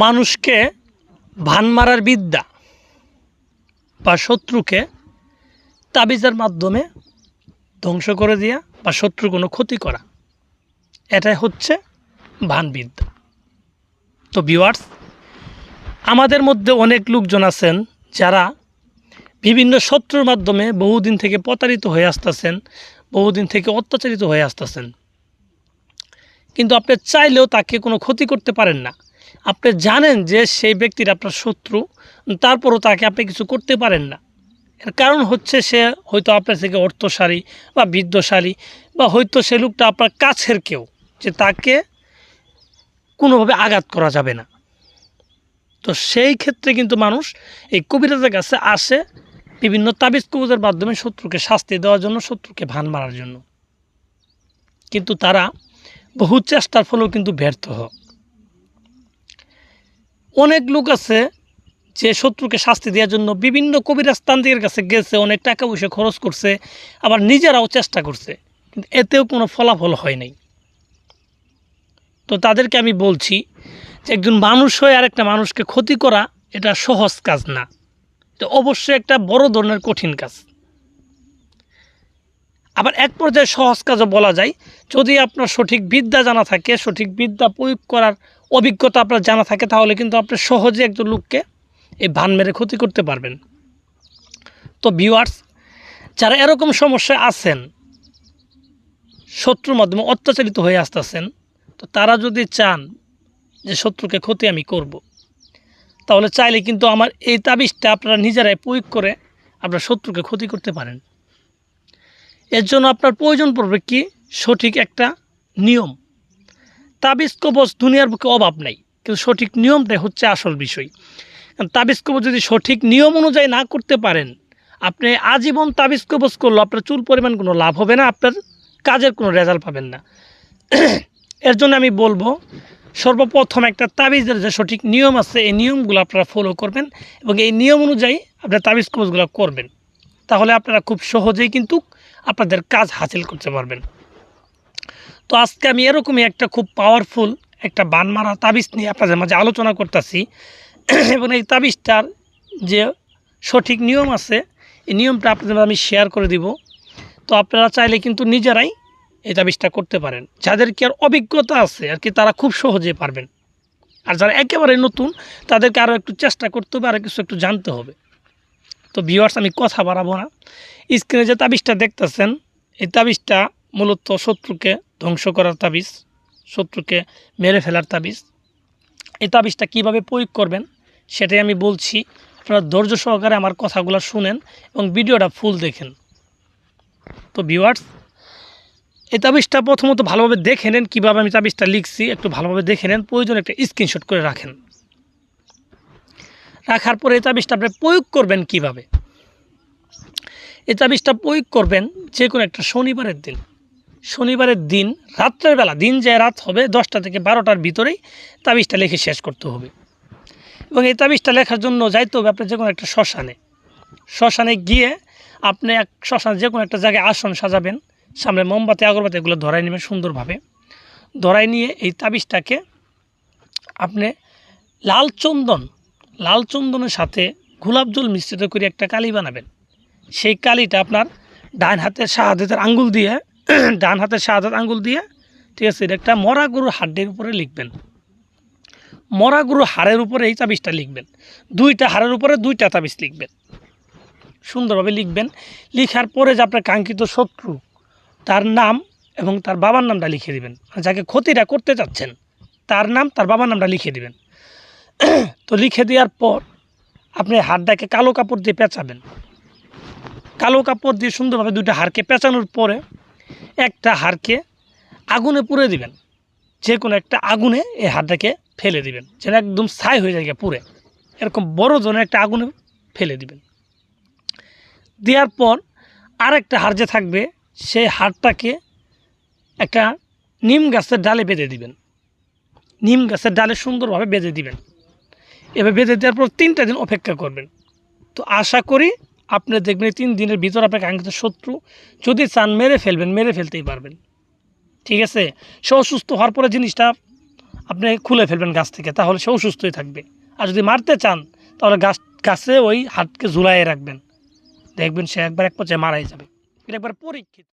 মানুষকে ভান মারার বিদ্যা বা শত্রুকে তাবিজের মাধ্যমে ধ্বংস করে দেওয়া বা শত্রুর কোনো ক্ষতি করা, এটাই হচ্ছে ভানবিদ্যা। তো ভিউয়ার্স, আমাদের মধ্যে অনেক লোকজন আছেন যারা বিভিন্ন শত্রুর মাধ্যমে বহুদিন থেকে প্রতারিত হয়ে আসতেছেন, বহুদিন থেকে অত্যাচারিত হয়ে আসতেছেন, কিন্তু আপনি চাইলেও তাকে কোনো ক্ষতি করতে পারেন না। আপনি জানেন যে সেই ব্যক্তির আপনার শত্রু, তারপরও তাকে আপনি কিছু করতে পারেন না। এর কারণ হচ্ছে সে হয়তো আপনার থেকে অর্থশালী বা বিদ্যশালী, বা হয়তো সে লোকটা আপনার কাছের কেউ, যে তাকে কোনোভাবে আঘাত করা যাবে না। তো সেই ক্ষেত্রে কিন্তু মানুষ এই কবিরাজের কাছে আসে বিভিন্ন তাবিজ কবজের মাধ্যমে শত্রুকে শাস্তি দেওয়ার জন্য, শত্রুকে ভান মারার জন্য। কিন্তু তারা বহু চেষ্টার ফলেও কিন্তু ব্যর্থ হয়। অনেক লোক আছে যে শত্রুকে শাস্তি দেওয়ার জন্য বিভিন্ন কবিরাজ তান্ত্রিকের কাছে গেছে, অনেক টাকা পয়সা খরচ করছে, আবার নিজেরাও চেষ্টা করছে, কিন্তু এতেও কোনো ফলাফল হয় নাই। তো তাদেরকে আমি বলছি যে একজন মানুষ হয়ে আরেকটা মানুষকে ক্ষতি করা এটা সহজ কাজ না, এটা অবশ্যই একটা বড় ধরনের কঠিন কাজ। আবার এক পর্যায়ে সহজ কাজও বলা যায়, যদি আপনার সঠিক বিদ্যা জানা থাকে, সঠিক বিদ্যা প্রয়োগ করার অভিজ্ঞতা আপনার জানা থাকে, তাহলে কিন্তু আপনি সহজে একজন লোককে এই ভান মেরে ক্ষতি করতে পারবেন। তো ভিউয়ার্স, যারা এরকম সমস্যায় আছেন, শত্রুর মাধ্যমে অত্যাচারিত হয়ে আসতেছেন, তো তারা যদি চান যে শত্রুকে ক্ষতি আমি করব, তাহলে চাইলে কিন্তু আমার এই তাবিজটা আপনারা নিজেরাই প্রয়োগ করে আপনার শত্রুকে ক্ষতি করতে পারেন। এর জন্য আপনার প্রয়োজন পড়বে কি, সঠিক একটা নিয়ম। তাবিজ কবজ দুনিয়ার বুকে অভাব নাই, কিন্তু সঠিক নিয়মটাই হচ্ছে আসল বিষয়। তাবিজ কবজ যদি সঠিক নিয়ম অনুযায়ী না করতে পারেন, আপনি আজীবন তাবিজ কবজ করলে আপনার চুল পরিমাণ কোনো লাভ হবে না, আপনার কাজের কোনো রেজাল্ট পাবেন না। এর জন্য আমি বলবো, সর্বপ্রথম একটা তাবিজের যে সঠিক নিয়ম আছে, এই নিয়মগুলো আপনারা ফলো করবেন এবং এই নিয়ম অনুযায়ী আপনার তাবিজ কবজগুলো করবেন। তাহলে আপনারা খুব সহজেই কিন্তু আপনাদের কাজ হাসিল করতে পারবেন। তো আজকে আমি এরকমই একটা খুব পাওয়ারফুল একটা বান মারা তাবিজ নিয়ে আপনাদের মাঝে আলোচনা করতেছি, এবং এই তাবিজটার যে সঠিক নিয়ম আছে, এই নিয়মটা আপনাদের আমি শেয়ার করে দিব। তো আপনারা চাইলে কিন্তু নিজেরাই এই তাবিজটা করতে পারেন। যাদের কি আর অভিজ্ঞতা আছে আর কি, তারা খুব সহজে পারবেন। আর যারা একেবারে নতুন, তাদেরকে আরও একটু চেষ্টা করতে হবে, আরও কিছু একটু জানতে হবে। তো ভিউয়ার্স, আমি কথা বাড়াবো না। স্ক্রিনে যে তাবিজটা দেখতেছেন, এই তাবিজটা মূলত শত্রুকে ধ্বংস করার তাবিজ, শত্রুকে মেরে ফেলার তাবিজ। এই তাবিজটা কীভাবে প্রয়োগ করবেন সেটাই আমি বলছি। আপনারা ধৈর্য সহকারে আমার কথাগুলো শুনেন এবং ভিডিওটা ফুল দেখেন। তো ভিউয়ার্স, এই তাবিজটা প্রথমত ভালোভাবে দেখে নেন, কীভাবে আমি তাবিজটা লিখছি একটু ভালোভাবে দেখে নেন, প্রয়োজন একটা স্ক্রিনশট করে রাখেন। রাখার পরে এই তাবিজটা আপনি প্রয়োগ করবেন কিভাবে। এই তাবিজটা প্রয়োগ করবেন যে কোনো একটা শনিবারের দিন। শনিবারের দিন রাত্রের বেলা, দিন যে রাত হবে 10টা থেকে 12টার ভিতরেই তাবিজটা লিখে শেষ করতে হবে। এবং এই তাবিজটা লেখার জন্য যাইতে হবে আপনার যে কোনো একটা শ্মশানে গিয়ে আপনি শ্মশানে যে কোনো একটা জায়গায় আসন সাজাবেন, সামনে মোমবাতি আগরবাতি এগুলো ধরাই নেবেন সুন্দরভাবে। ধরাই নিয়ে এই তাবিজটাকে আপনি লাল চন্দনের সাথে গোলাপ জল মিশ্রিত করে একটা কালি বানাবেন। সেই কালিটা আপনার ডান হাতের শাহাদাতের আঙ্গুল দিয়ে ঠিক আছে, এটা একটা মরা গরুর হাড্ডির উপরে লিখবেন। মরা গরুর হাড়ের উপরে এই তাবিজটা লিখবেন। 2টা হাড়ের উপরে 2টা তাবিজ লিখবেন, সুন্দরভাবে লিখবেন। লিখার পরে যে আপনার কাঙ্ক্ষিত শত্রু, তার নাম এবং তার বাবার নামটা লিখে দিবেন। যাকে ক্ষতিটা করতে চাচ্ছেন তার নাম, তার বাবার নামটা লিখে দিবেন। তো লিখে দেওয়ার পর আপনি হাড়টাকে কালো কাপড় দিয়ে পেঁচাবেন। কালো কাপড় দিয়ে সুন্দরভাবে 2টা হাড়কে পেঁচানোর পরে একটা হাড়কে আগুনে পুড়ে দিবেন। যে কোনো একটা আগুনে এই হাড়টাকে ফেলে দিবেন, যেন একদম ছাই হয়ে যায় পুড়ে, এরকম বড় ধরনের একটা আগুনে ফেলে দিবেন। দেওয়ার পর আরেকটা হাড় যে থাকবে, সেই হাড়টাকে একটা নিম গাছের ডালে বেঁধে দিবেন। নিম গাছের ডালে সুন্দরভাবে বেঁধে দিবেন। এবার বেঁধে দেওয়ার পর 3টা দিন অপেক্ষা করবেন। তো আশা করি আপনি দেখবেন 3 দিনের ভিতর আপনার কাঙ্ক্ষিত শত্রু যদি চান মেরে ফেলতেই পারবেন। ঠিক আছে, সে অসুস্থ হওয়ার পরে জিনিসটা আপনি খুলে ফেলবেন গাছ থেকে, তাহলে সে অসুস্থই থাকবে। আর যদি মারতে চান তাহলে গাছে ওই হাতকে ঝুলাইয়ে রাখবেন, দেখবেন সে একবার এক পর্যায়ে মারাই যাবে। এটা একবার পরীক্ষিত।